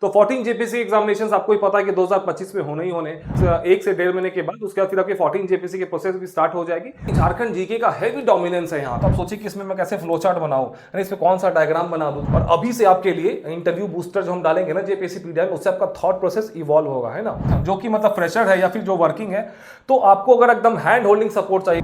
तो 14 JPC examinations आपको ही पता है कि 2025 में होने ही होने, 1 से 1.5 महीने के बाद उसके बाद फिर आपके 14 जेपीसी के प्रोसेस भी स्टार्ट हो जाएगी। झारखंड जीके का हैवी डोमिनेंस है यहाँ, तो आप सोचिए कि इसमें मैं कैसे फ्लो चार्ट बनाऊं, इसमें कौन सा डायग्राम बना दूं। और अभी से आपके लिए इंटरव्यू बूस्टर जो हम डालेंगे ना जेपीसी पीडीएफ, उससे आपका थॉट प्रोसेस इवॉल्व होगा, है ना। जो कि मतलब फ्रेशर है या फिर जो वर्किंग है, तो आपको अगर एकदम हैंड होल्डिंग सपोर्ट चाहिए।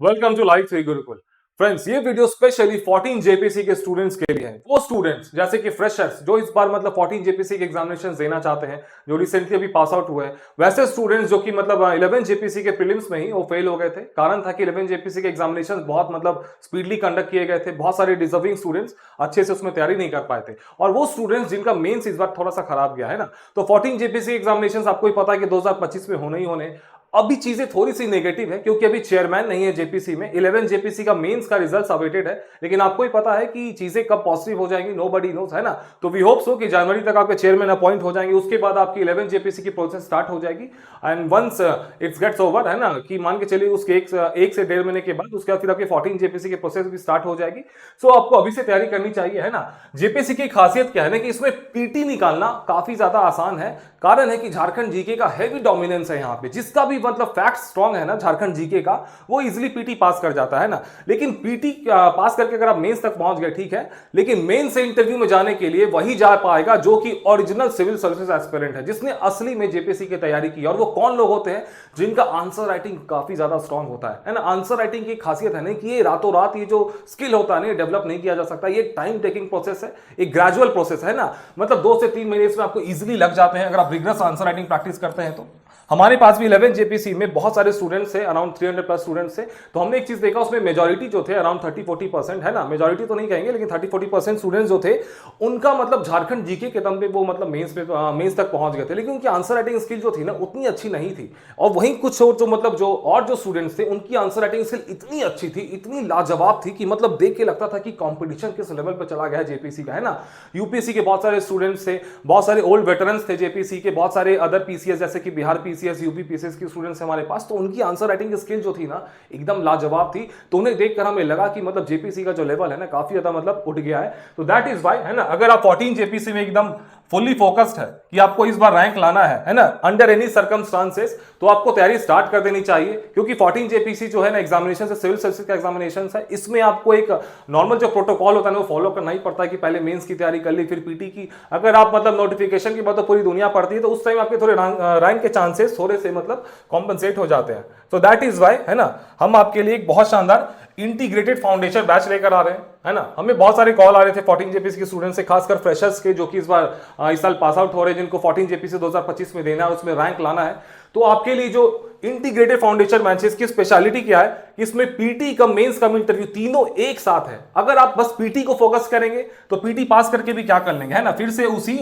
Welcome to life three Gurukul. Friends, ये वीडियो स्पेशली 14 जेपीसी के स्टूडेंट्स के लिए है। वो स्टूडेंट्स जैसे कि फ्रेशर्स जो इस बार मतलब 14 जेपीसी के एग्जामिनेशन देना चाहते हैं, जो रिसेंटली अभी पास आउट हुए हैं, वैसे स्टूडेंट्स जो कि मतलब 11 जेपीसी के प्रीलिम्स में ही वो फेल हो गए थे। कारण था कि 11 जेपीसी के एग्जामिनेशन बहुत मतलब स्पीडली कंडक्ट किए गए थे, बहुत सारे डिजर्विंग स्टूडेंट्स अच्छे से उसमें तैयारी नहीं कर पाए थे, और वो स्टूडेंट्स जिनका मेंस इस बार थोड़ा सा खराब गया है ना। तो 14 जेपीसी एग्जामिनेशन आपको ही पता है कि 2025 में होने ही होने। अभी चीजें थोड़ी सी नेगेटिव है क्योंकि अभी चेयरमैन नहीं है जेपीसी में। 11 जेपीसी का मेंस का रिजल्ट अवेटेड है, लेकिन आपको ही पता है कि चीजें कब पॉजिटिव हो जाएंगी, नोबडी नोस, है ना। तो वी होप सो कि जनवरी तक आपके चेयरमैन अपॉइंट हो जाएंगे, उसके बाद आपकी 11 जेपीसी की प्रोसेस स्टार्ट हो जाएगी। And once its gets over, है ना, कि मान के चलिए उसके 1 से 1.5 महीने के बाद उसके बाद फिर आपकी 14 जेपीसी की प्रोसेस भी स्टार्ट हो जाएगी। सो आपको अभी से तैयारी करनी चाहिए, है ना। जेपीसी की खासियत क्या है ना कि इसमें पीटी निकालना काफी ज्यादा आसान है। कारण है कि झारखंड जीके का हैवी डोमिनेंस है यहाँ पे, जिसका भी मतलब फैक्ट स्ट्रांग है ना झारखंड जीके का, वो इजीली पीटी पास कर जाता है ना। लेकिन पीटी पास करके अगर आप मेंस तक पहुंच गए, ठीक है, लेकिन मेंस से इंटरव्यू में जाने के लिए वही जा पाएगा जो कि ओरिजिनल सिविल सर्विसेज एस्पिरेंट है, जिसने असली में जेपीसी की तैयारी की। और वो कौन लोग होते हैं? जिनका आंसर राइटिंग काफी ज्यादा स्ट्रांग होता है ना। आंसर राइटिंग की खासियत है ना कि ये रातों रात ये जो स्किल होता है ना, डेवलप नहीं किया जा सकता। ये टाइम टेकिंग प्रोसेस है, एक ग्रेजुअल प्रोसेस है ना। मतलब 2 से 3 महीने इसमें आपको इजीली लग जाते हैं अगर आप रिगरस आंसर राइटिंग प्रैक्टिस करते हैं तो। हमारे पास भी 11 जेपीसी में बहुत सारे स्टूडेंट्स थे, अराउंड 300 प्लस स्टूडेंट्स थे। तो हमने एक चीज देखा, उसमें मेजॉरिटी जो थे अराउंड 30-40%, है ना, मेजॉरिटी तो नहीं कहेंगे लेकिन 30-40% स्टूडेंट्स जो थे, उनका मतलब झारखंड जीके के दम पे वो मतलब मेंस तक पहुंच गए थे। लेकिन उनकी आंसर राइटिंग स्किल जो थी ना उतनी अच्छी नहीं थी। और वहीं कुछ और जो मतलब जो स्टूडेंट्स थे, उनकी आंसर राइटिंग स्किल इतनी अच्छी थी, इतनी लाजवाब थी कि मतलब देख के लगता था कि कंपटीशन किस लेवल पर चला गया है जेपीसी का, है ना। यूपीएससी के बहुत सारे स्टूडेंट्स थे, बहुत सारे ओल्ड वेटरन्स थे जेपीसी के, बहुत सारे अदर पीसीएस जैसे कि बिहार पीसीएस, यूपी पीसीएस की स्टूडेंट्स हमारे पास। तो उनकी आंसर राइटिंग की स्किल जो थी ना एकदम लाजवाब थी। तो उन्हें देखकर हमें लगा कि मतलब जेपीसी का जो लेवल है ना काफी ज्यादा मतलब उठ गया है। तो दैट इज वाई, है ना, अगर आप 14 जेपीसी में एकदम फुल्ली फोकस्ड है कि आपको इस बार रैंक लाना है ना, अंडर एनी सर्कमस्टांसेस, तो आपको तैयारी स्टार्ट कर देनी चाहिए। क्योंकि 14 जेपीसी जो है ना एग्जामिनेशन से सिविल सर्विसेज का एग्जामिनेशन है, इसमें आपको एक नॉर्मल जो प्रोटोकॉल होता है वो फॉलो करना ही पड़ता है कि पहले मेंस की तैयारी कर ली फिर पीटी की। अगर आप मतलब नोटिफिकेशन की बात तो पूरी दुनिया पढ़ती है, तो उस टाइम आपके थोड़े रैंक के चांसेस थोड़े से मतलब कॉम्पनसेट हो जाते हैं। तो दैट इज वाई, है ना, हम आपके लिए एक बहुत शानदार इंटीग्रेटेड फाउंडेशन बैच लेकर आ रहे हैं, है ना। हमें बहुत सारे कॉल आ रहे थे 14 जेपीसी के स्टूडेंट्स से, खासकर फ्रेशर्स के, जो कि इस साल पास आउट हो रहे हैं, जिनको 14 जेपीसी 2025 में देना है, उसमें रैंक लाना है। तो आपके लिए जो इंटीग्रेटेड फाउंडेशन बैचेस की स्पेशलिटी क्या है, इसमें पीटी का मेंस का इंटरव्यू तीनों एक साथ है। अगर आप बस पीटी को फोकस करेंगे तो पीटी पास करके भी क्या कर लेंगे, है ना, फिर से उसी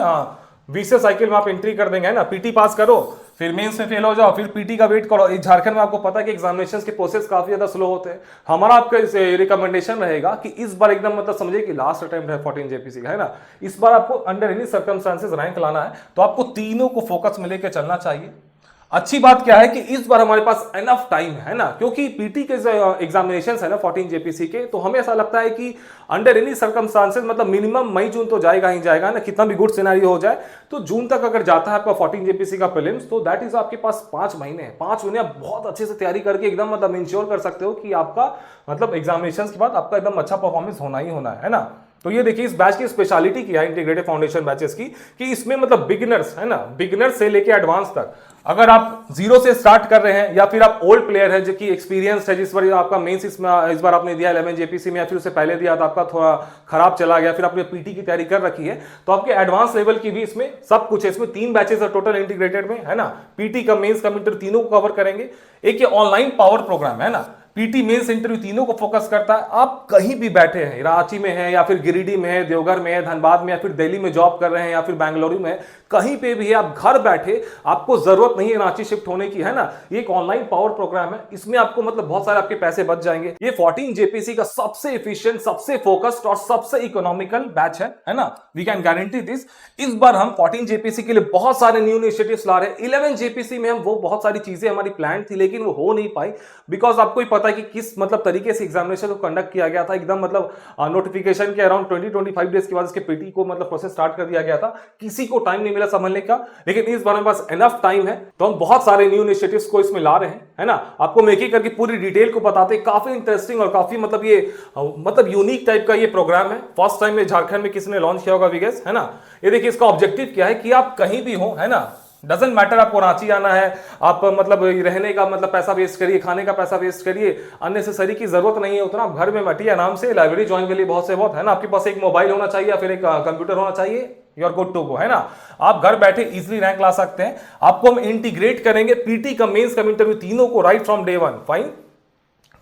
बीसीए साइकिल में आप एंट्री कर देंगे, है ना। पीटी पास करो, फिर मेंस में फेल हो जाओ, फिर पीटी का वेट करो। झारखंड में आपको पता है कि एग्जामिनेशंस के प्रोसेस काफी ज्यादा स्लो होते हैं। हमारा आपका रिकमेंडेशन रहेगा कि इस बार एकदम मतलब समझिए कि लास्ट अटेम्प्ट है 14 जेपीसी का, है ना। इस बार आपको अंडर एनी सर्कमस्टांसेस रैंक लाना है, तो आपको तीनों को फोकस में लेकर चलना चाहिए। अच्छी बात क्या है कि इस बार हमारे पास एनफ टाइम है ना, क्योंकि पीटी के एग्जामिनेशंस है ना 14 जेपीसी के, तो हमें ऐसा लगता है कि अंडर एनी सर्कमस्टांसेस मतलब मिनिमम मई जून तो जाएगा ही जाएगा ना, कितना भी गुड सिनेरियो हो जाए। तो जून तक अगर जाता है आपका 14 जेपीसी का प्रीलिम्स, तो दैट इज आपके पास 5 महीने हैं। 5 महीने आप बहुत अच्छे से तैयारी करके एकदम मतलब इंश्योर कर सकते हो कि आपका मतलब एग्जामिनेशंस के बाद आपका एकदम अच्छा परफॉर्मेंस होना ही होना है ना। तो ये देखिए, इस बैच की स्पेशलिटी क्या है इंटीग्रेटेड फाउंडेशन बैचेस की, कि इसमें मतलब बिगिनर्स, है ना, बिगिनर्स से लेके एडवांस तक, अगर आप जीरो से स्टार्ट कर रहे हैं या फिर आप ओल्ड प्लेयर है जो कि एक्सपीरियंस है, जिस बार आपका मेंस इस बार आपने दिया 11 जेपीसी में, या फिर उससे पहले दिया तो आपका थोड़ा खराब चला गया, फिर आपने पीटी की तैयारी कर रखी है, तो आपके एडवांस लेवल की भी इसमें सब कुछ है। इसमें 3 बैचेस है टोटल इंटीग्रेटेड में, है ना। पीटी का, मेंस का, इंटरव्यू तीनों को कवर करेंगे। एक ये ऑनलाइन पावर प्रोग्राम है ना, पीटी मेंस इंटरव्यू तीनों को फोकस करता है। आप कहीं भी बैठे हैं, रांची में है या फिर गिरिडीह में है, देवघर में है, धनबाद में, या फिर दिल्ली में जॉब कर रहे हैं, या फिर बेंगलुरु में, कहीं पे भी है, आप घर बैठे, आपको जरूरत नहीं है रांची शिफ्ट होने की, है ना। ये एक ऑनलाइन पावर प्रोग्राम है, इसमें आपको मतलब बहुत सारे आपके पैसे बच जाएंगे। ये 14 जेपीसी का सबसे एफिशिएंट, सबसे फोकस्ड और सबसे इकोनॉमिकल बैच है ना। We can guarantee this. इस बार हम 14 जेपीसी के लिए बहुत सारे न्यू इनिशिएटिव्स ला रहे हैं। 11 जेपीसी में हम वो बहुत सारी चीजें हमारी प्लान थी, लेकिन वो हो नहीं पाई, बिकॉज आपको ही पता जाता है कि किस मतलब तरीके से एग्जामिनेशन को कंडक्ट किया गया था। एकदम मतलब नोटिफिकेशन के अराउंड 20-25 डेज के बाद इसके पीटी को मतलब प्रोसेस स्टार्ट कर दिया गया था। किसी को टाइम नहीं मिला संभलने का, लेकिन इस बार हमारे पास एनफ टाइम है तो हम बहुत सारे न्यू इनिशिएटिव्स को इसमें ला रहे हैं, है ना। आपको मैं एक एक करके पूरी डिटेल को बताते हैं। काफी इंटरेस्टिंग और काफी मतलब ये मतलब यूनिक टाइप का ये प्रोग्राम है। फर्स्ट टाइम में झारखंड में किसी ने लॉन्च किया होगा विगेस, है ना। ये देखिए इसका ऑब्जेक्टिव क्या है कि आप कहीं भी हो, है ना, डजंट मैटर आपको रांची आना है, आप मतलब रहने का मतलब पैसा वेस्ट करिए, खाने का पैसा वेस्ट करिए, अननेसेसरी की जरूरत नहीं है उतना। आप घर में बैठिए आराम से, लाइब्रेरी ज्वाइन के लिए बहुत से बहुत, है ना। आपके पास एक मोबाइल होना चाहिए या फिर एक कंप्यूटर होना चाहिए, you are good to go, है ना। आप घर बैठे इजीली रैंक ला सकते हैं। आपको हम इंटीग्रेट करेंगे पीटी का, मेंस का, इंटरव्यू, तीनों को right from day one. Fine,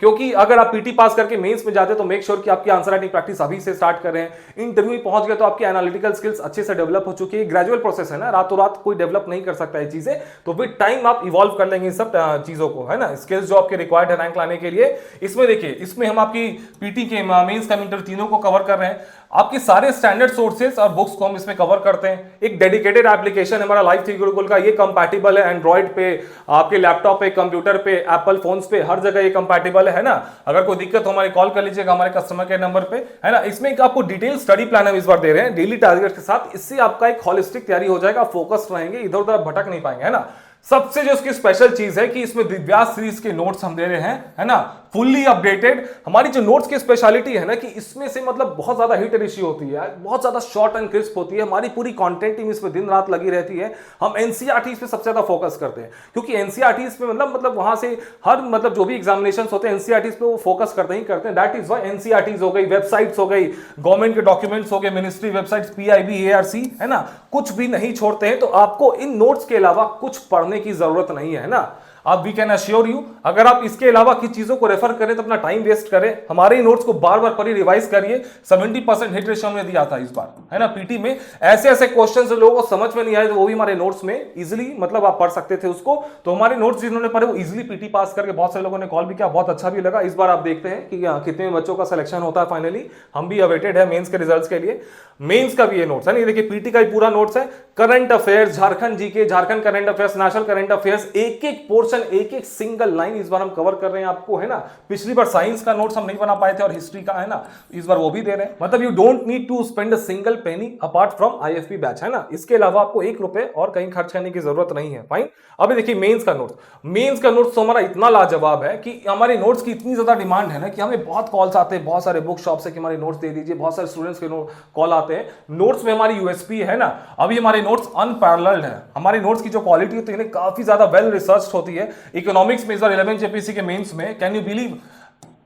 क्योंकि अगर आप पीटी पास करके मेंस में जाते हैं तो मेक श्योर कि आपकी आंसर राइटिंग प्रैक्टिस अभी से स्टार्ट कर रहे हैं। इंटरव्यू में पहुंच गए तो आपकी एनालिटिकल स्किल्स अच्छे से डेवलप हो चुकी है। ग्रेजुअल प्रोसेस है ना, रातों रात कोई डेवलप नहीं कर सकता है चीजें, तो विद टाइम आप इवॉल्व कर लेंगे इन सब चीजों को, है ना। स्किल्स जो आपके रिक्वायर्ड है रैंक लाने के लिए। इसमें देखिए, इसमें हम आपकी पीटी के, मेंस का, इंटरव्यू तीनों को कवर कर रहे हैं। आपके सारे स्टैंडर्ड सोर्सेज और बुक्स को हम इसमें कवर करते हैं। एक डेडिकेटेड एप्लीकेशन हमारा लाइफ थ्री गुरुकुल का, ये कंपैटिबल है एंड्रॉइड पे, आपके लैपटॉप पे, कंप्यूटर पे, एप्पल फोन्स पे, हर जगह ये कंपैटिबल है ना। अगर कोई दिक्कत हो हमारे कॉल कर लीजिएगा हमारे कस्टमर केयर नंबर पे, है ना। इसमें एक आपको डिटेल स्टडी प्लान हम इस बार दे रहे हैं डेली टारगेट के साथ। इससे आपका एक होलिस्टिक तैयारी हो जाएगा, फोकस्ड रहेंगे, इधर उधर भटक नहीं पाएंगे, है ना। सबसे जो इसकी स्पेशल चीज है कि इसमें दिव्यास सीरीज के नोट्स हम दे रहे हैं, है ना, फुल्ली अपडेटेड। हमारी जो नोट्स की स्पेशलिटी है ना कि इसमें से मतलब बहुत ज्यादा हिट रेशियो होती है, बहुत ज्यादा शॉर्ट एंड क्रिस्प होती है। हमारी पूरी कंटेंट टीम इसमें दिन रात लगी रहती है। हम एनसीईआरटी पे सबसे ज्यादा फोकस करते हैं, क्योंकि एनसीईआरटी पे मतलब वहां से हर मतलब जो भी एग्जामिनेशन होते हैं एनसीईआरटी पे वो फोकस करते ही करते हैं। दैट इज व्हाई एनसीईआरटी हो गई, वेबसाइट्स हो गई, गवर्नमेंट के डॉक्यूमेंट्स हो गए, मिनिस्ट्री वेबसाइट्स, पीआईबी, एआरसी, है ना, कुछ भी नहीं छोड़ते हैं। तो आपको इन नोट्स के अलावा कुछ पढ़ने की जरूरत नहीं है ना। अब वी कैन अश्योर यू, अगर आप इसके अलावा किस चीजों को रेफर करें तो अपना टाइम वेस्ट करें, हमारे नोट्स को बार बार पढ़िए, रिवाइज करिए। 70% हिट रेशियो में दिया था इस बार, है ना, पीटी में। ऐसे ऐसे क्वेश्चंस लोगों को समझ में नहीं आए तो वो भी हमारे नोट्स में इजीली मतलब आप पढ़ सकते थे उसको। तो हमारे नोट्स जिन्होंने पढ़े वो इजीली पीटी पास करके, बहुत सारे लोगों ने कॉल भी किया, बहुत अच्छा भी लगा। इस बार आप देखते हैं कि कितने बच्चों का सिलेक्शन होता है फाइनली। हम भी अवेटेड है मेंस के रिजल्ट्स के लिए। मेंस का भी ये नोट्स है, ये देखिए पीटी का ही पूरा नोट्स है। Current affairs, Jharkhand GK, Jharkhand current affairs, national current affairs, एक एक पोर्शन, एक एक सिंगल लाइन इस बार हम कवर कर रहे हैं आपको, है ना। पिछली बार साइंस का नोट्स हम नहीं बना पाए थे और हिस्ट्री का, है ना, इस बार वो भी दे रहे हैं। मतलब you don't need to spend a single penny apart from IFP batch, है ना। इसके अलावा आपको 1 रुपए और कहीं खर्च करने की जरूरत नहीं है। फाइन, अभी देखिए मेंस का नोट्स। मेंस का नोट्स तो हमारा इतना लाजवाब है कि हमारे नोट्स की इतनी ज्यादा डिमांड है ना कि हमें बहुत कॉल्स आते हैं, बहुत सारे बुक शॉप से कि हमारे नोट्स दे दीजिए। बहुत सारे स्टूडेंट्स के कॉल आते हैं। नोट्स में हमारी यूएसपी है ना, अभी हमारे नोट्स अनपैरेलल्ड है। हमारे नोट्स की जो क्वालिटी होती है काफी ज्यादा वेल रिसर्च होती है। इकोनॉमिक्स में इस बार 11 जेपीसी के मेंस में, कैन यू बिलीव,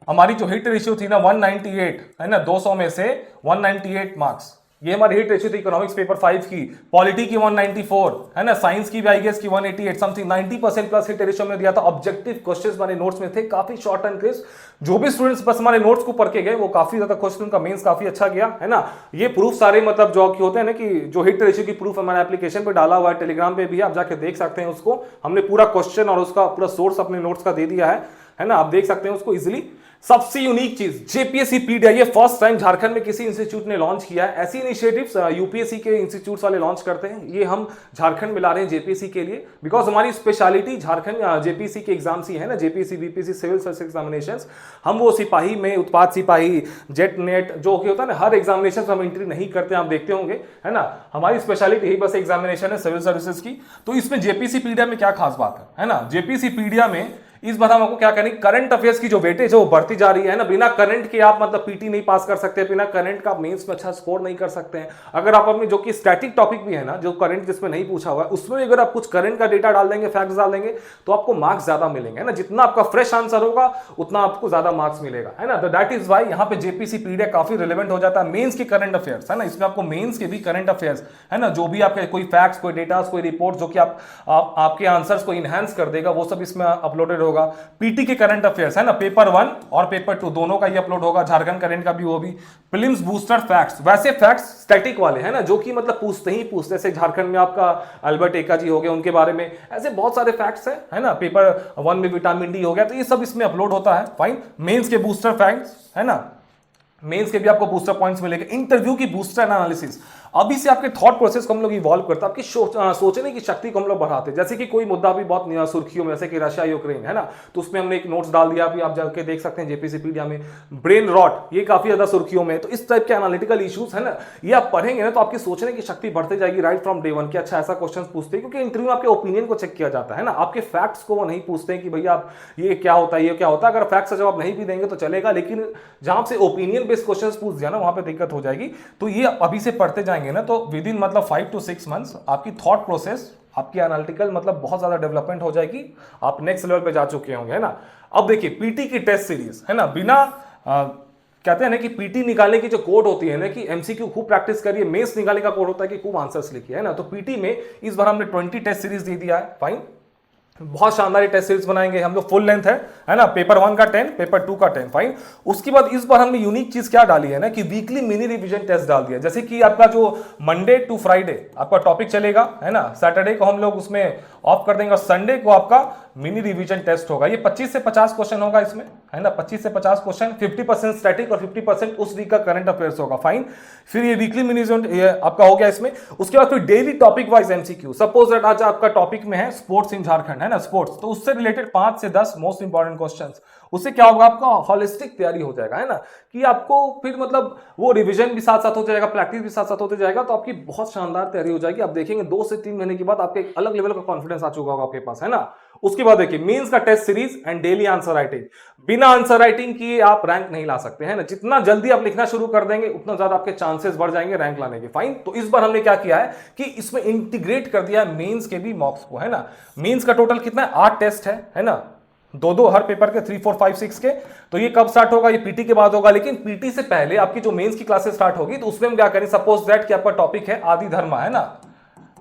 हमारी जो हिट रेशियो थी ना 198, है ना, 200 में से 198 मार्क्स, ये हमारी हिट रेशियो थी इकोनॉमिक्स पेपर 5 की। पॉलिटी की 194, है ना, साइंस की भी आई गेस की 188 समथिंग, 90% प्लस हिट रेशियो में दिया था। ऑब्जेक्टिव क्वेश्चंस हमारे नोट्स में थे, काफी शॉर्ट एंड क्रिस्प। जो भी स्टूडेंट्स बस हमारे नोट्स को पढ़ के गए वो काफी ज्यादा क्वेश्चन, उनका मेंस काफी अच्छा गया, है ना। ये प्रूफ सारे मतलब जो होते हैं ना कि जो हिट रेशियो की प्रूफ हमारे एप्लीकेशन पे डाला हुआ है, टेलीग्राम पे भी आप जाके देख सकते हैं उसको। हमने पूरा क्वेश्चन और उसका पूरा सोर्स अपने नोट्स का दे दिया है ना, आप देख सकते हैं उसको इजिली। सबसे यूनिक चीज जेपीएससी पीडीआई, ये फर्स्ट टाइम झारखंड में किसी इंस्टीट्यूट ने लॉन्च किया है। ऐसी इनिशिएटिव्स यूपीएससी के इंस्टीट्यूट्स वाले लॉन्च करते हैं, ये हम झारखंड में ला रहे हैं जेपीएससी के लिए, बिकॉज हमारी स्पेशलिटी झारखंड जेपीएससी के एग्जाम्स ही है ना, JPSC BPSC civil service examinations. हम वो सिपाही में, उत्पाद सिपाही, जेट नेट जो होता है ना, हर एग्जामिनेशन हम एंट्री नहीं करते, आप देखते होंगे, है ना। हमारी स्पेशलिटी ही बस एग्जामिनेशन है सिविल सर्विसेज की। तो इसमें जेपीएससी पीडीआई में क्या खास बात है ना, जेपीएससी पीडीआई में इस बार हम आपको क्या करेंगे, करंट अफेयर्स की जो वेटेज है वो बढ़ती जा रही है ना। बिना करंट के आप मतलब पीटी नहीं पास कर सकते, बिना करंट का आप मेंस में अच्छा स्कोर नहीं कर सकते हैं। अगर आप अपने जो कि स्टैटिक टॉपिक भी है ना, जो करंट जिसमें नहीं पूछा हुआ है, उसमें अगर आप कुछ करंट का डेटा डाल देंगे, फैक्ट्स डाल देंगे, तो आपको मार्क्स ज्यादा मिलेंगे, है ना। जितना आपका फ्रेश आंसर होगा उतना आपको ज्यादा मार्क्स मिलेगा, है ना। तो दैट इज वाई यहाँ पे जेपीसी पीडीआई काफी रिलेवेंट हो जाता है। मेंस के करंट अफेयर्स, है ना, इसमें आपको मेंस के भी करंट अफेयर्स, है ना, जो भी आपके कोई फैक्ट्स, कोई डेटा, कोई रिपोर्ट जो कि आपके आंसर्स को इनहेंस कर देगा, वो सब इसमें अपलोडेड होगा। पीटी के करंट अफेयर्स, है ना, पेपर 1 और पेपर 2 दोनों का ये अपलोड होगा, झारखंड करंट का भी, वो भी। प्रीलिम्स बूस्टर फैक्ट्स, वैसे फैक्ट्स स्टैटिक वाले, है ना, जो कि मतलब पूछते ही पूछते, जैसे झारखंड में आपका अल्बर्ट एक्का जी हो गए, उनके बारे में, ऐसे बहुत सारे फैक्ट्स है ना। पेपर 1 में विटामिन डी हो गया, तो ये सब इसमें अपलोड होता है। फाइन, मेंस के बूस्टर फैक्ट्स, है ना, मेंस के भी आपको बूस्टर पॉइंट्स मिलेंगे। इंटरव्यू की बूस्टर एनालिसिस, अभी से आपके थॉट प्रोसेस को हम लोग इवॉल्व करते हैं, आपकी सोचने की शक्ति को हम लोग बढ़ाते हैं। जैसे कि कोई मुद्दा भी बहुत सुर्खियों में, जैसे कि रशिया यूक्रेन है ना, तो उसमें हमने एक नोट्स डाल दिया, अभी आप जाके देख सकते हैं जेपीसीपीडिया में। ब्रेन रॉट ये काफी ज्यादा सुर्खियों में, तो इस टाइप के एनालिटिकल इश्यूज है ना, ये आप पढ़ेंगे ना तो आपकी सोचने की शक्ति बढ़ती जाएगी राइट फ्रॉम डे वन। कि अच्छा ऐसा क्वेश्चन पूछते हैं, क्योंकि इंटरव्यू में आपके ओपिनियन को चेक किया जाता है ना, आपके फैक्ट्स को वो नहीं पूछते हैं कि भैया आप ये क्या होता है ये क्या होता है। अगर फैक्ट्स का जवाब नहीं भी देंगे तो चलेगा, लेकिन जहां से ओपिनियन बेस्ड क्वेश्चंस पूछ दिया ना, वहां पे दिक्कत हो जाएगी। तो ये अभी से पढ़ते जाएंगे ना, तो विद इन मतलब 5 to 6 मंथ्स आपकी थॉट प्रोसेस, आपकी एनालिटिकल मतलब बहुत ज्यादा डेवलपमेंट हो जाएगी, आप नेक्स्ट लेवल पे जा चुके होंगे, है ना। अब देखिए पीटी की टेस्ट सीरीज है ना, बिना कहते हैं ना कि पीटी निकालने की जो कोड होती है ना, कि एमसीक्यू खूब प्रैक्टिस करिए, मेंस निकालने का कोड होता है कि खूब आंसर्स लिखिए, है ना। तो पीटी में इस बार हमने 20 टेस्ट सीरीज दे दिया है, फाइन, बहुत शानदार टेस्ट सीरीज बनाएंगे हम लोग, फुल लेंथ है ना, पेपर 1 का 10, पेपर 2 का 10, फाइन। उसके बाद इस बार हमने यूनिक चीज क्या डाली है ना, कि वीकली मिनी रिवीजन टेस्ट डाल दिया। जैसे कि आपका जो मंडे टू फ्राइडे आपका टॉपिक चलेगा, है ना, सैटरडे को हम लोग उसमें ऑफ कर देंगे और संडे को आपका मिनी रिवीजन टेस्ट होगा। ये 25 से 50 क्वेश्चन होगा इसमें, है ना, 25 से 50 क्वेश्चन, 50% स्टैटिक और 50% उस वीक का करंट अफेयर्स होगा, फाइन। फिर ये वीकली मिनी रिवीजन आपका हो गया इसमें। उसके बाद फिर daily topic wise MCQ. Suppose that आज आपका टॉपिक में है स्पोर्ट्स इन झारखंड, है ना, स्पोर्ट्स, तो उससे रिलेटेड 5 से 10 मोस्ट इंपॉर्टेंट क्वेश्चंस। उससे क्या होगा, आपका होलिस्टिक तैयारी हो जाएगा, है ना, कि आपको फिर मतलब वो रिवीजन भी साथ साथ हो जाएगा, प्रैक्टिस भी साथ साथ होते जाएगा, तो आपकी बहुत शानदार तैयारी हो जाएगी। आप देखेंगे 2 से 3 महीने के बाद आपके एक अलग लेवल का कॉन्फिडेंस आ चुका होगा आपके पास, है ना। उसके बाद देखिए मेंस का test series and daily answer writing. बिना आंसर राइटिंग किए आप रैंक नहीं ला सकते, है ना। जितना जल्दी आप लिखना शुरू कर देंगे उतना ज्यादा आपके चांसेस बढ़ जाएंगे रैंक लाने के, फाइन। तो इस बार हमने क्या किया है कि इसमें इंटीग्रेट कर दिया मेंस के भी मॉक्स को, है ना। मेंस का टोटल कितना है, 8 टेस्ट है ना, 2-2 हर पेपर के, 3, 4, 5, 6 के। तो ये कब स्टार्ट होगा, ये पीटी के बाद होगा, लेकिन पीटी से पहले आपकी जो मेंस की क्लासेस स्टार्ट होगी, तो उसमें हम क्या करें, सपोज दैट कि आपका टॉपिक है आदि धर्म, है ना,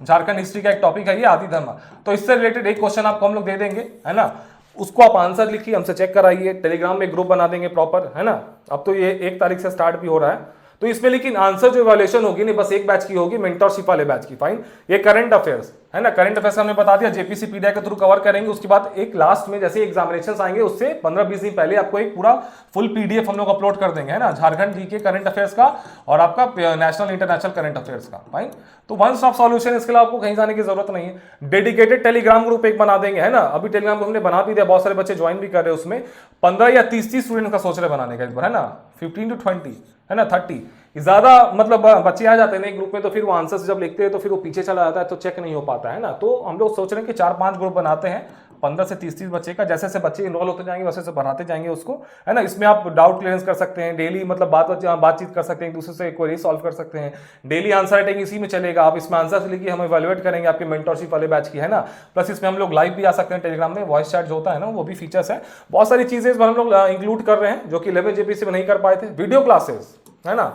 झारखंड हिस्ट्री का एक टॉपिक है ये आदि धर्म। तो इससे रिलेटेड एक क्वेश्चन आपको हम लोग दे देंगे, है ना, उसको आप आंसर लिखिए, हमसे चेक कराइए, टेलीग्राम में ग्रुप बना देंगे प्रॉपर, है ना। अब तो ये 1 तारीख से स्टार्ट भी हो रहा है, तो इसमें लेकिन आंसर जो इवैल्यूएशन होगी नहीं बस एक बैच की होगी, मेंटरशिप वाले बैच की, फाइन। ये करंट अफेयर्स, है ना, करंट अफेयर्स हमने बता दिया, जेपीसीपीडिया के थ्रू कवर करेंगे। उसके बाद एक लास्ट में जैसे एग्जामिनेशंस आएंगे उससे 15-20 दिन पहले आपको एक पूरा फुल पीडीएफ हम लोग अपलोड कर देंगे, है ना, झारखंड जीके करंट अफेयर्स का और आपका नेशनल इंटरनेशनल करंट अफेयर्स का, फाइन। तो वन स्टॉप सॉल्यूशन, इसके लिए आपको कहीं जाने की जरूरत नहीं है। डेडिकेटेड टेलीग्राम ग्रुप एक बना देंगे, है ना, अभी टेलीग्राम ग्रुप हमने बना भी दिया, बहुत सारे बच्चे ज्वाइन भी कर रहे हैं उसमें। 15 या 30 स्टूडेंट का सोच रहे बनाने का इस बार, है ना, 15 to 20, है ना, 30 ज्यादा मतलब बच्चे आ जाते हैं ना एक ग्रुप में, तो फिर वो आंसर जब लिखते हैं तो फिर वो पीछे चला जाता है, तो चेक नहीं हो पाता, है ना। तो हम लोग सोच रहे हैं कि 4-5 ग्रुप बनाते हैं, 15 से 30 बच्चे का। जैसे जैसे बच्चे इन्वॉल्व होते जाएंगे वैसे बढ़ाते जाएंगे उसको, है ना। इसमें आप डाउट क्लियरेंस कर सकते हैं, डेली मतलब बातचीत कर सकते हैं, एक दूसरे से क्वेरी सॉल्व कर सकते हैं। डेली आंसर राइटिंग इसी में चलेगा, आप इसमें आंसर लिखिए, हम इवैल्यूएट करेंगे आपके मेंटरशिप वाले बैच की, है ना। प्लस इसमें हम लोग लाइव भी आ सकते हैं टेलीग्राम में, वॉइस चैट जो होता है ना, वो भी फीचर्स है। बहुत सारी चीजें इस बार हम लोग इंक्लूड कर रहे हैं जो कि 11 जेपीसी में नहीं कर पाए थे। वीडियो क्लासेस, है ना,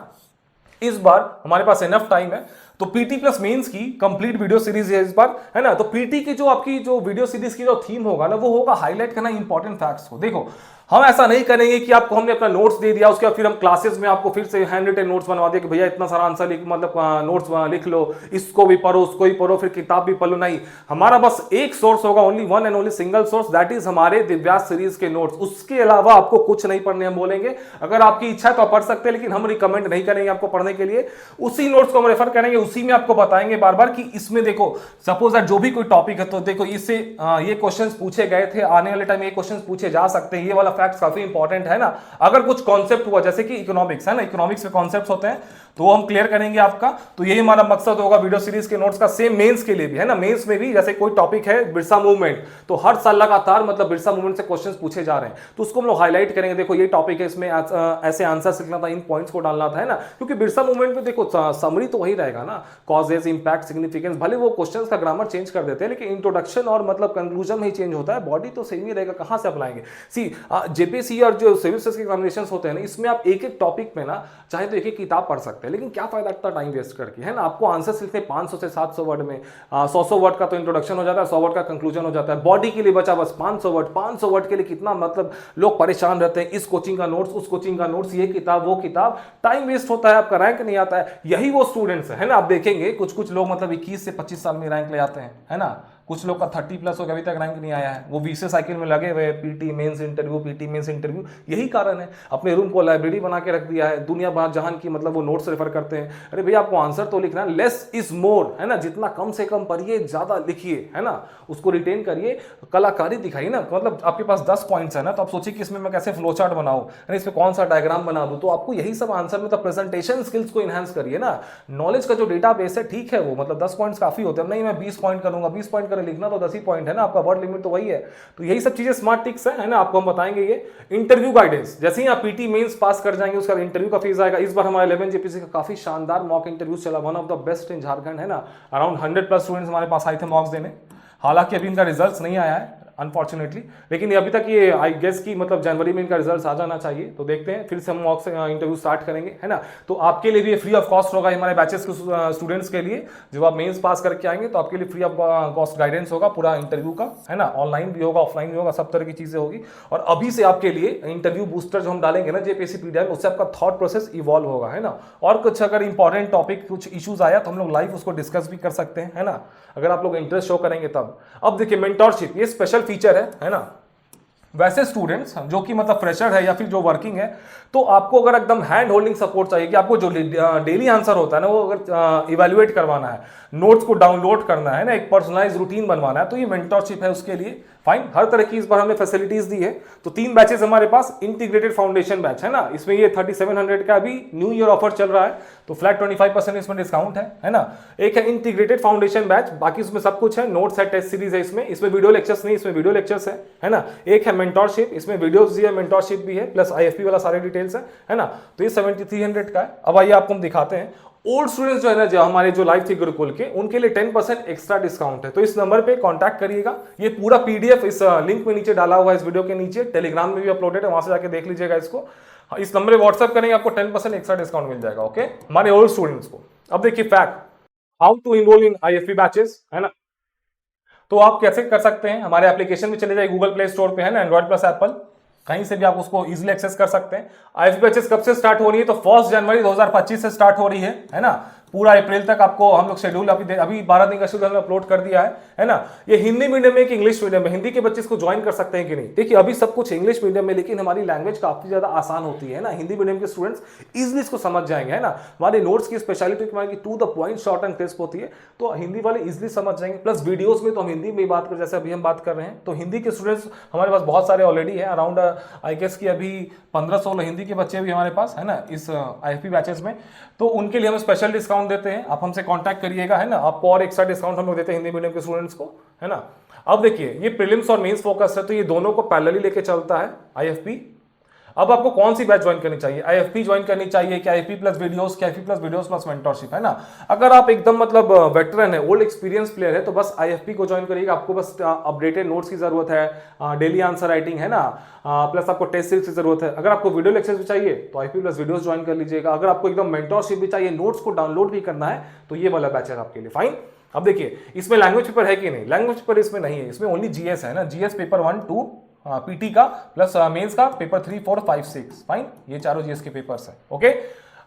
इस बार हमारे पास इनफ टाइम है, तो पीटी प्लस मेंस की कंप्लीट वीडियो सीरीज है इस बार, है ना। तो पीटी की जो आपकी जो वीडियो सीरीज की जो थीम होगा ना, वो होगा हाईलाइट करना इंपॉर्टेंट फैक्ट्स को। देखो हम ऐसा नहीं करेंगे कि आपको हमने अपना नोट्स दे दिया, उसके बाद फिर हम क्लासेस में आपको फिर से हैंड रिटन नोट्स बनवा दिया कि भैया इतना सारा आंसर लिख, मतलब नोट्स लिख लो, इसको भी पढ़ो उसको भी पढ़ो, फिर किताब भी पढ़ लो। नहीं, हमारा बस एक सोर्स होगा, only one and only single source, that is हमारे दिव्यास सीरीज के नोट्स। उसके अलावा आपको कुछ नहीं पढ़ने हम बोलेंगे। अगर आपकी इच्छा है तो आप पढ़ सकते हैं, लेकिन हम रिकमेंड नहीं करेंगे आपको पढ़ने के लिए। उसी नोट्स को हम रेफर करेंगे, उसी में आपको बताएंगे बार बार कि इसमें देखो सपोज दैट जो भी कोई टॉपिक है, तो देखो इससे ये क्वेश्चंस पूछे गए थे, आने वाले टाइम ये क्वेश्चंस पूछे जा सकते हैं, ये वाला फैक्ट काफी इंपॉर्टेंट है ना। अगर कुछ कॉन्सेप्ट हुआ जैसे कि इकोनॉमिक्स, है ना, इकोनॉमिक्स में कॉन्सेप्ट्स होते हैं, तो वो हम क्लियर करेंगे आपका। तो यही हमारा मकसद होगा वीडियो सीरीज के नोट्स का। सेम मेंस के लिए भी, है ना, मेंस में भी जैसे कोई टॉपिक है बिरसा मूवमेंट, तो हर साल लगातार मतलब बिरसा मूवमेंट से क्वेश्चंस पूछे जा रहे हैं, तो उसको हम लोग हाईलाइट करेंगे। देखो ये टॉपिक है, इसमें ऐसे आंसर लिखना था, इन पॉइंट्स को डालना था, है ना, क्योंकि बिरसा मूवमेंट में देखो समरी तो वही रहेगा ना, कॉजेस, इंपैक्ट, सिग्निफिकेंस। भले वो क्वेश्चंस का ग्रामर चेंज कर देते हैं, लेकिन इंट्रोडक्शन और मतलब कंक्लूजन में ही चेंज होता है, बॉडी तो सेम ही रहेगा। कहां से अप्लाएंगे? सी जेपीसी और जो सिविल सर्विस के एग्जामिनेशन होते हैं ना, इसमें आप एक एक टॉपिक में ना चाहे तो एक एक किताब पढ़ सकते हैं, लेकिन क्या फायदा इतना टाइम वेस्ट करके, है ना। आपको आंसर लिखते हैं 500 से 700 वर्ड में, 100 वर्ड का तो इंट्रोडक्शन हो जाता है, 100 वर्ड का कंक्लूजन हो जाता है। बॉडी के लिए बचा बस 500 वर्ड। 500 वर्ड के लिए कितना मतलब लोग परेशान रहते हैं, इस कोचिंग का नोट्स, उस कोचिंग का नोट्स, ये किताब वो किताब, टाइम वेस्ट होता है, आपका रैंक नहीं आता है। यही वो स्टूडेंट्स है ना, आप देखेंगे कुछ कुछ लोग मतलब 21 से 25 साल में रैंक ले आते हैं, है ना। कुछ लोग का 30 प्लस हो गया, अभी तक रैंक नहीं आया है, वो वीसे साइकिल में लगे हुए, PT mains interview, PT mains interview. यही कारण है, अपने रूम को लाइब्रेरी बना के रख दिया है, दुनिया भर जहान की मतलब वो नोट्स रेफर करते हैं। अरे भैया आपको आंसर तो लिखना है, लेस इज मोर, है ना, जितना कम से कम पढ़िए ज्यादा लिखिए, है ना, उसको रिटेन करिए, कलाकारी दिखाइए ना। मतलब आपके पास 10 पॉइंट्स है ना, तो आप सोचिए कि इसमें मैं कैसे फ्लो चार्ट बनाऊं, इसमें कौन सा डायग्राम बना दूं, तो आपको यही सब आंसर में तो प्रेजेंटेशन स्किल्स को इनहांस करिए ना। नॉलेज का जो डेटाबेस है ठीक है, वो मतलब 10 पॉइंट्स काफी होते हैं, नहीं मैं 20 पॉइंट करूंगा, 20 पॉइंट कर लिखना तो 10 ही पॉइंट है ना, आपका वर्ड लिमिट तो वही है। तो यही सब चीजें स्मार्ट टिक्स है ना, आपको हम बताएंगे। ये इंटरव्यू गाइडेंस, जैसे ही आप पीटी मेंस पास कर जाएंगे उसका इंटरव्यू का फीस आएगा। इस बार हमारे 11 जेपीसी का काफी शानदार मॉक इंटरव्यू चला, one of the best in Jharkhand, है ना। अराउंड 100 प्लस स्टूडेंट्स हमारे पास आए थे मॉक्स देने। हालांकि अभी इनका रिजल्ट नहीं आया है अनफॉर्चुनेटली, लेकिन अभी तक ये आई गेस की मतलब जनवरी में इनका रिजल्ट आ जाना चाहिए। तो देखते हैं, फिर से हम मॉक से इंटरव्यू स्टार्ट करेंगे, है ना। तो आपके लिए भी फ्री ऑफ कॉस्ट होगा हमारे बैचेस के स्टूडेंट्स के लिए। जब आप मेंस पास करके आएंगे तो आपके लिए फ्री ऑफ कॉस्ट गाइडेंस होगा पूरा इंटरव्यू का, है ना। ऑनलाइन भी होगा, ऑफलाइन भी होगा, सब तरह की चीजें होगी। और अभी से आपके लिए इंटरव्यू बूस्टर जो हम डालेंगे ना जेपीएससी पीडीएफ, उससे आपका थॉट प्रोसेस इवॉल्व होगा, है ना। और कुछ अगर इंपॉर्टेंट टॉपिक कुछ इश्यूज आया तो हम लोग लाइव उसको डिस्कस भी कर सकते हैं, है ना, अगर आप लोग इंटरेस्ट शो करेंगे तब। अब देखिए मेंटोरशिप, ये स्पेशल फीचर है ना। वैसे स्टूडेंट्स जो कि मतलब फ्रेशर है या फिर जो वर्किंग है, तो आपको अगर एकदम हैंड होल्डिंग सपोर्ट चाहिए कि आपको जो डेली आंसर होता है ना वो अगर इवैल्यूएट करवाना है, नोट्स को डाउनलोड करना है ना, एक पर्सनलाइज रूटीन बनवाना है, तो ये मेंटोरशिप है उसके लिए। फाइन, हर तरह की इस बार हमने फैसिलिटीज दी है। तो 3 बैचेस हमारे पास, इंटीग्रेटेड फाउंडेशन बैच, है ना, इसमें ये 3700 का अभी न्यू ईयर ऑफर चल रहा है, तो फ्लैट 25% इसमें डिस्काउंट है ना। एक है इंटीग्रेटेड फाउंडेशन बैच, बाकी उसमें सब कुछ है, नोट्स है, टेस्ट सीरीज है, इसमें वीडियो लेक्चर्स नहीं, इसमें वीडियो लेक्चर्स है ना। एक है मेंटोरशिप, इसमें वीडियोस भी है, मेंटोरशिप भी है, प्लस आईएफपी वाला सारे डिटेल्स है ना। तो ये 7300 का है। अब आइए आपको हम दिखाते हैं ओल्ड स्टूडेंट्स जो है ना, जो हमारे जो लाइव थी गुरुकुल के, उनके लिए 10% एक्स्ट्रा डिस्काउंट है। तो इस नंबर पे कांटेक्ट करिएगा। ये पूरा पीडीएफ इस लिंक में नीचे डाला हुआ है, इस वीडियो के नीचे, टेलीग्राम में भी अपलोडेड है, वहां से जाके देख लीजिएगा इसको। इस नंबर पे व्हाट्सएप करेंगे, आपको 10% एक्स्ट्रा डिस्काउंट मिल जाएगा, ओके, हमारे ओल्ड स्टूडेंट्स को। अब देखिए fact, how to enrol in IFP batches, है ना। तो आप कैसे कर सकते हैं, हमारे एप्लीकेशन में चले जाइए गूगल प्ले स्टोर पे, है ना, एंड्रॉइड प्लस एप्पल, कहीं से भी आप उसको इजीली एक्सेस कर सकते हैं। आईएफपी बैचेस कब से स्टार्ट हो रही है, तो 1 जनवरी 2025 से स्टार्ट हो रही है ना। पूरा अप्रैल तक आपको हम लोग शेड्यूल अभी 12 दिन का शेड्यूल हमने अपलोड कर दिया है ना। ये हिंदी मीडियम में कि इंग्लिश मीडियम में, हिंदी के बच्चे इसको ज्वाइन कर सकते हैं कि नहीं। देखिए अभी सब कुछ इंग्लिश मीडियम में, लेकिन हमारी लैंग्वेज काफी ज्यादा आसान होती है ना, हिंदी मीडियम के स्टूडेंट्स इजिली इसको समझ जाएंगे, है ना। हमारे नोट्स की स्पेशलिटी हमारी to the point, short and crisp होती है, तो हिंदी वाले इजिली समझ जाएंगे। प्लस वीडियोस में तो हम हिंदी में बात कर, जैसे अभी हम बात कर रहे हैं, तो हिंदी के स्टूडेंट्स हमारे पास बहुत सारे ऑलरेडी है, अराउंड आई गेस की अभी 15-16 हिंदी के बच्चे भी हमारे पास, है ना, इस आईएफपी बैचेस में। तो उनके लिए हम स्पेशल डिस्काउंट देते हैं, आप हमसे कांटेक्ट करिएगा, है ना। आपको और एक्स्ट्रा डिस्काउंट हम लोग देते हैं हिंदी मीडियम के स्टूडेंट्स को, है ना। अब देखिए ये प्रीलिम्स और मेंस फोकस है, तो ये दोनों को पैरेलली लेके चलता है आईएफपी। अब आपको कौन सी बैच ज्वाइन करनी चाहिए, आईएफपी ज्वाइन करनी चाहिए कि आईएफपी प्लस वीडियोस, कि IFP plus videos plus mentorship, है ना। अगर आप एकदम मतलब वेटरन है, ओल्ड एक्सपीरियंस प्लेयर है, तो बस आईएफपी को ज्वाइन करिएगा। आपको बस अपडेटेड नोट्स की जरूरत है, डेली आंसर राइटिंग, है ना, प्लस आपको टेस्ट सीरीज की जरूरत है। अगर आपको वीडियो लेक्चर्स भी चाहिए तो आईएफपी प्लस वीडियोस ज्वाइन कर लीजिएगा। अगर आपको एकदम मेंटरशिप भी चाहिए, नोट्स को डाउनलोड भी करना है, तो ये वाला बैच है आपके लिए। फाइन, अब देखिए इसमें लैंग्वेज पेपर है कि नहीं, लैंग्वेज पेपर इसमें नहीं है, इसमें ओनली जीएस है ना, जीएस पेपर 1, 2 पीटी का, प्लस मेंस का पेपर 3, 4, 5, 6। फाइन, ये चारों जीएस के पेपर्स हैं, ओके।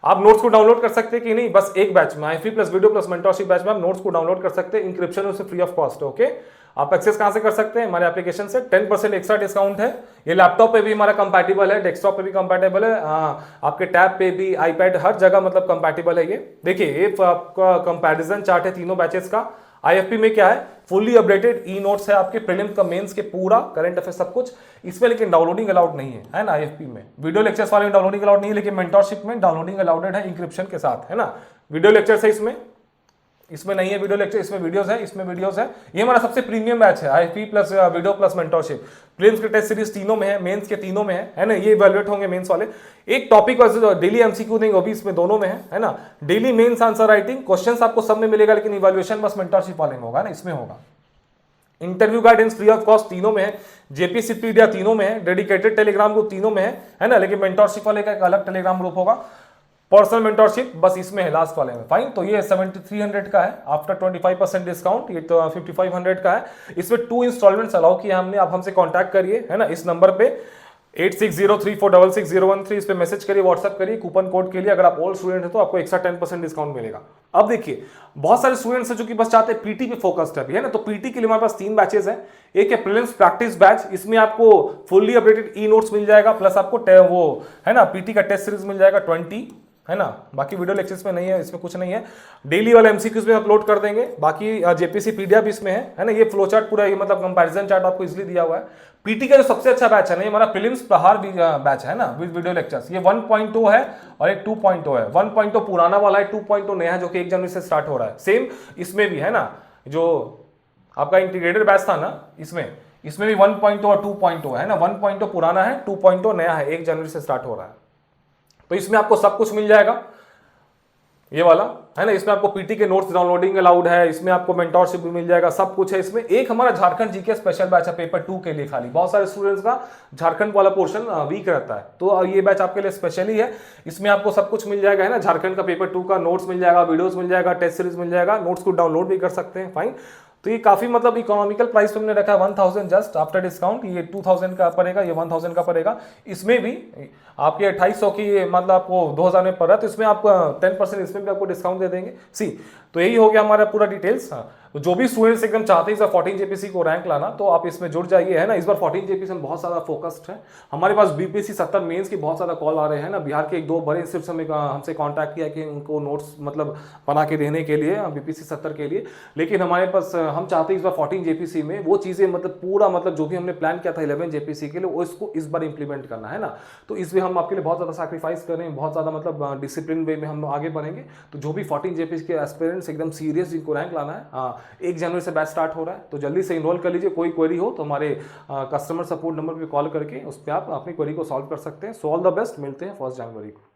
आप नोट्स को डाउनलोड कर सकते हैं कि नहीं, बस एक बैच में IFP plus video plus mentorship batch में आप नोट्स को डाउनलोड कर सकते हैं, इंक्रिप्शन उससे फ्री ऑफ कॉस्ट है, ओके। आप एक्सेस कहां से कर सकते हैं, हमारे एप्लीकेशन से। 10% एक्स्ट्रा डिस्काउंट है। ये लैपटॉप पे भी हमारा कंपैटिबल है, डेस्कटॉप पे भी कंपैटिबल है, आपके टैब पे भी, आईपैड, हर जगह मतलब कंपैटिबल है ये। देखिए ये आपका कंपैरिजन चार्ट है तीनों बैचेस का। आईएफपी में क्या है, फुल्ली अपडेटेड ई नोट्स है आपके, प्रीलिम्स का, मेंस के पूरा करंट अफेयर सब कुछ इसमें, लेकिन डाउनलोडिंग अलाउड नहीं है ना आईएफपी में। वीडियो लेक्चर्स वाले में डाउनलोडिंग अलाउड नहीं है, लेकिन मेंटरशिप में डाउनलोडिंग अलाउडेड है इंक्रिप्शन के साथ, है ना। वीडियो लेक्चर्स है इसमें नहीं है वीडियो लेक्चर, इसमें वीडियोस है, इसमें वीडियोस है। ये हमारा सबसे प्रीमियम बैच है, IFP plus video plus mentorship. Prelims के टेस्ट सीरीज तीनों में है, मेंस के तीनों में है ना। ये इवैल्यूएट होंगे मेंस वाले। एक टॉपिक डेली एमसीक्यू नहीं, वो भी इसमें दोनों में है ना। Daily mains answer writing, questions आपको सब में मिलेगा, लेकिन इवैल्यूएशन बस मेंटरशिप वाले में होगा ना, इसमें होगा। Interview guidance free of cost तीनों में है, जेपीसी पीडिया तीनों में है, डेडिकेटेड टेलीग्राम ग्रुप तीनों में है ना, लेकिन मेंटरशिप वाले का एक अलग टेलीग्राम ग्रुप होगा। पर्सनल मेंटरशिप बस इसमें है, लास्ट वाले में। फाइन, तो ये 7300 का है आफ्टर 25% डिस्काउंट, ये तो 5500 का है। इसमें 2 इंस्टॉलमेंट्स अलाउ किया हमने, आप हमसे कांटेक्ट करिए, है ना, इस नंबर पे 8603466013, इस पे मैसेज करिए, व्हाट्सएप करिए कूपन कोड के लिए। अगर आप ओल्ड स्टूडेंट है तो आपको एक्स्ट्रा 10% डिस्काउंट मिलेगा। अब देखिए बहुत सारे स्टूडेंट्स हैं जो कि बस चाहते हैं पीटी पे फोकस्ड है अभी, है ना। तो पीटी के लिए हमारे पास 3 बैचेस हैं। एक है प्रीलिम्स प्रैक्टिस बैच, इसमें आपको फुल्ली अपडेटेड ई नोट्स मिल जाएगा, प्लस आपको वो है ना पीटी का टेस्ट सीरीज मिल जाएगा 20, है ना। बाकी वीडियो लेक्चर्स में नहीं है, इसमें कुछ नहीं है। डेली वाला एमसीक्यूज में अपलोड कर देंगे, बाकी जेपीसी पीडीएफ इसमें है ना। ये फ्लो चार्ट पूरा, ये मतलब कंपैरिजन चार्ट आपको इसलिए दिया हुआ है। पीटी का जो सबसे अच्छा बैच है ना, ये हमारा प्रीलिम्स प्रहार बैच है ना विद वीडियो लेक्चर्स, ये 1.2 है और एक 2.0 है। 1.0 पुराना वाला है, 2.0 नया है जो कि 1 जनवरी से स्टार्ट हो रहा है। सेम इसमें भी है ना, जो आपका इंटीग्रेटेड बैच था ना, इसमें भी 1.0 और 2.0 है ना। 1.0 पुराना है, 2.0 नया है, 1 जनवरी से स्टार्ट हो रहा है। तो इसमें आपको सब कुछ मिल जाएगा, ये वाला है ना। इसमें आपको पीटी के नोट्स डाउनलोडिंग अलाउड है, इसमें आपको मेंटोरशिप भी मिल जाएगा, सब कुछ है इसमें। एक हमारा झारखंड जीके स्पेशल बैच है पेपर 2 के लिए खाली। बहुत सारे स्टूडेंट्स का झारखंड वाला पोर्शन वीक रहता है, तो ये बैच आपके लिए स्पेशली है। इसमें आपको सब कुछ मिल जाएगा, है ना। झारखंड का पेपर 2 का नोट्स मिल जाएगा, वीडियोस मिल जाएगा, टेस्ट सीरीज मिल जाएगा, नोट्स को डाउनलोड भी कर सकते हैं, फाइन। तो ये काफी मतलब इकोनॉमिकल प्राइस पे हमने रखा है, 1000 जस्ट आफ्टर डिस्काउंट। ये 2000 का पड़ेगा, ये 1000 का पड़ेगा। इसमें भी आपके 2800 की मतलब आपको 2000 में पड़ रहा है, तो इसमें आपको 10% इसमें भी आपको डिस्काउंट दे देंगे। सी तो यही हो गया हमारा पूरा डिटेल्स। तो जो भी स्टूडेंट्स एकदम चाहते हैं इस बार 14 जेपीसी को रैंक लाना, तो आप इसमें जुड़ जाइए, है ना। इस बार 14 जेपीसी में बहुत ज्यादा फोकस्ड है। हमारे पास बीपीएससी 70 मेंस की बहुत ज्यादा कॉल आ रहे हैं ना। बिहार के 1-2 बड़े इंस्टीट्यूट हमसे कांटेक्ट किया कि उनको नोट्स मतलब बना के देने के लिए बीपीएससी 70 के लिए। लेकिन हमारे पास हम चाहते हैं इस बार 14 जेपीसी में वो चीजें मतलब पूरा मतलब जो भी हमने प्लान किया था 11 जेपीसी के लिए, वो इसको इस बार इंप्लीमेंट करना है ना। तो इसमें हम आपके लिए बहुत ज्यादा सैक्रिफाइस कर रहे हैं, बहुत ज्यादा मतलब डिसिप्लिन वे में हम आगे बढ़ेंगे। तो जो भी 14 जेपीसी के एस्पिरेंट्स एकदम सीरियस जिनको रैंक लाना है, 1 जनवरी से बैच स्टार्ट हो रहा है, तो जल्दी से इनरोल कर लीजिए। कोई क्वेरी हो तो हमारे कस्टमर सपोर्ट नंबर पे कॉल करके उस पर आप अपनी क्वेरी को सॉल्व कर सकते हैं। सो ऑल द बेस्ट, मिलते हैं 1 जनवरी को।